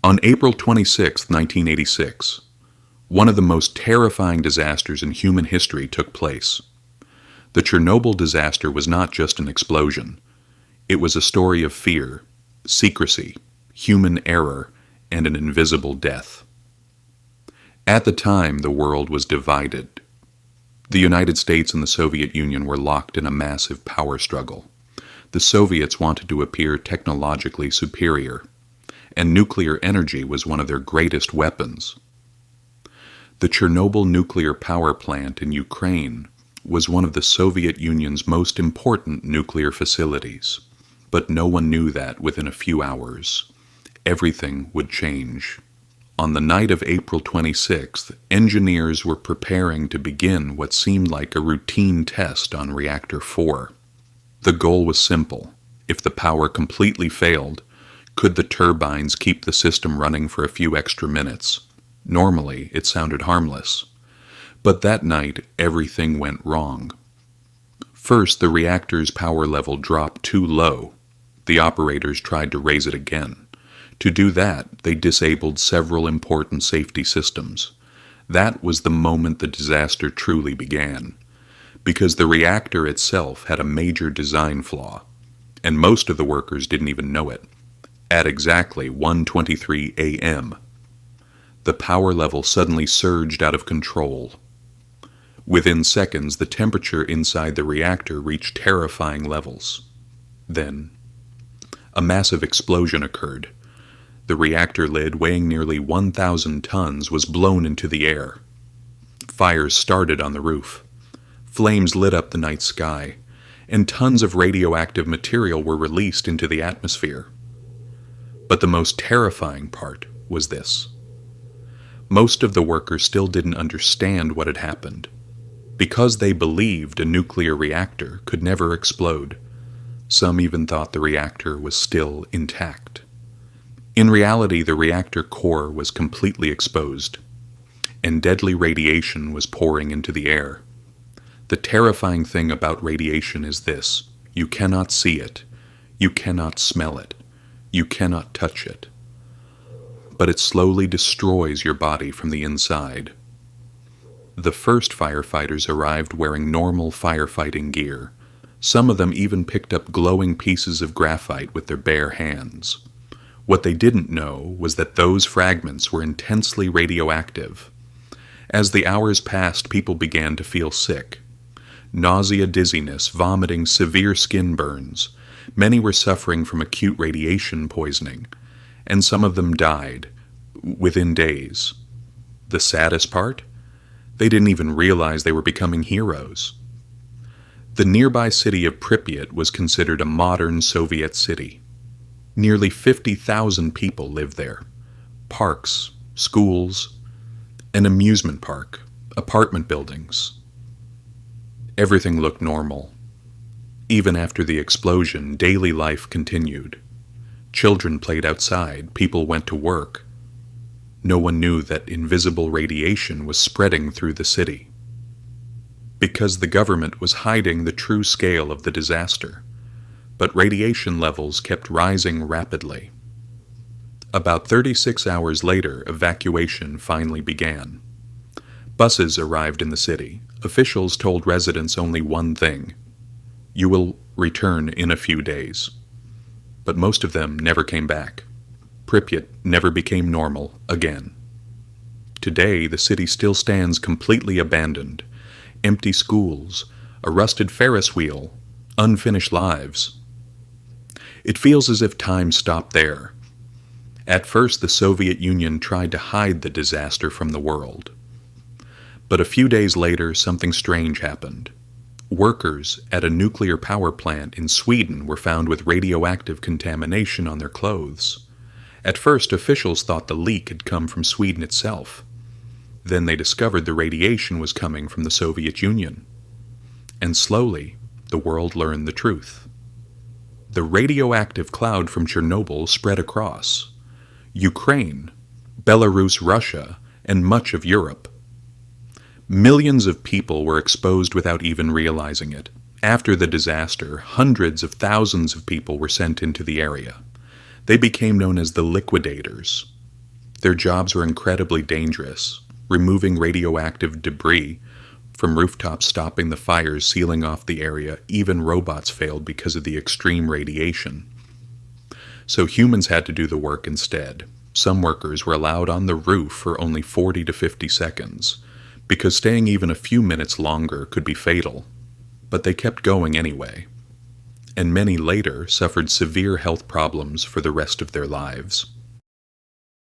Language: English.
On April 26, 1986, one of the most terrifying disasters in human history took place. The Chernobyl disaster was not just an explosion. It was a story of fear, secrecy, human error, and an invisible death. At the time, the world was divided. The United States and the Soviet Union were locked in a massive power struggle. The Soviets wanted to appear technologically superior, and nuclear energy was one of their greatest weapons. The Chernobyl nuclear power plant in Ukraine was one of the Soviet Union's most important nuclear facilities, but no one knew that within a few hours, everything would change. On the night of April 26th, engineers were preparing to begin what seemed like a routine test on Reactor 4. The goal was simple. If the power completely failed, could the turbines keep the system running for a few extra minutes? Normally, it sounded harmless. But that night, everything went wrong. First, the reactor's power level dropped too low. The operators tried to raise it again. To do that, they disabled several important safety systems. That was the moment the disaster truly began, because the reactor itself had a major design flaw, and most of the workers didn't even know it. At exactly 1:23 a.m., the power level suddenly surged out of control. Within seconds, the temperature inside the reactor reached terrifying levels. Then, a massive explosion occurred. The reactor lid, weighing nearly 1,000 tons, was blown into the air. Fires started on the roof. Flames lit up the night sky, and tons of radioactive material were released into the atmosphere. But the most terrifying part was this. Most of the workers still didn't understand what had happened. Because they believed a nuclear reactor could never explode, some even thought the reactor was still intact. In reality, the reactor core was completely exposed, and deadly radiation was pouring into the air. The terrifying thing about radiation is this: you cannot see it, you cannot smell it, you cannot touch it. But it slowly destroys your body from the inside. The first firefighters arrived wearing normal firefighting gear. Some of them even picked up glowing pieces of graphite with their bare hands. What they didn't know was that those fragments were intensely radioactive. As the hours passed, people began to feel sick. Nausea, dizziness, vomiting, severe skin burns. Many were suffering from acute radiation poisoning, and some of them died within days. The saddest part? They didn't even realize they were becoming heroes. The nearby city of Pripyat was considered a modern Soviet city. Nearly 50,000 people lived there. Parks, schools, an amusement park, apartment buildings. Everything looked normal. Even after the explosion, daily life continued. Children played outside, people went to work. No one knew that invisible radiation was spreading through the city, because the government was hiding the true scale of the disaster. But radiation levels kept rising rapidly. About 36 hours later, evacuation finally began. Buses arrived in the city. Officials told residents only one thing: you will return in a few days. But most of them never came back. Pripyat never became normal again. Today, the city still stands completely abandoned. Empty schools, a rusted Ferris wheel, unfinished lives. It feels as if time stopped there. At first, the Soviet Union tried to hide the disaster from the world. But a few days later, something strange happened. Workers at a nuclear power plant in Sweden were found with radioactive contamination on their clothes. At first, officials thought the leak had come from Sweden itself. Then they discovered the radiation was coming from the Soviet Union. And slowly, the world learned the truth. The radioactive cloud from Chernobyl spread across Ukraine, Belarus, Russia, and much of Europe. Millions of people were exposed without even realizing it. After the disaster, hundreds of thousands of people were sent into the area. They became known as the liquidators. Their jobs were incredibly dangerous, removing radioactive debris from rooftops, stopping the fires, sealing off the area. Even robots failed because of the extreme radiation. So humans had to do the work instead. Some workers were allowed on the roof for only 40 to 50 seconds, because staying even a few minutes longer could be fatal. But they kept going anyway, and many later suffered severe health problems for the rest of their lives.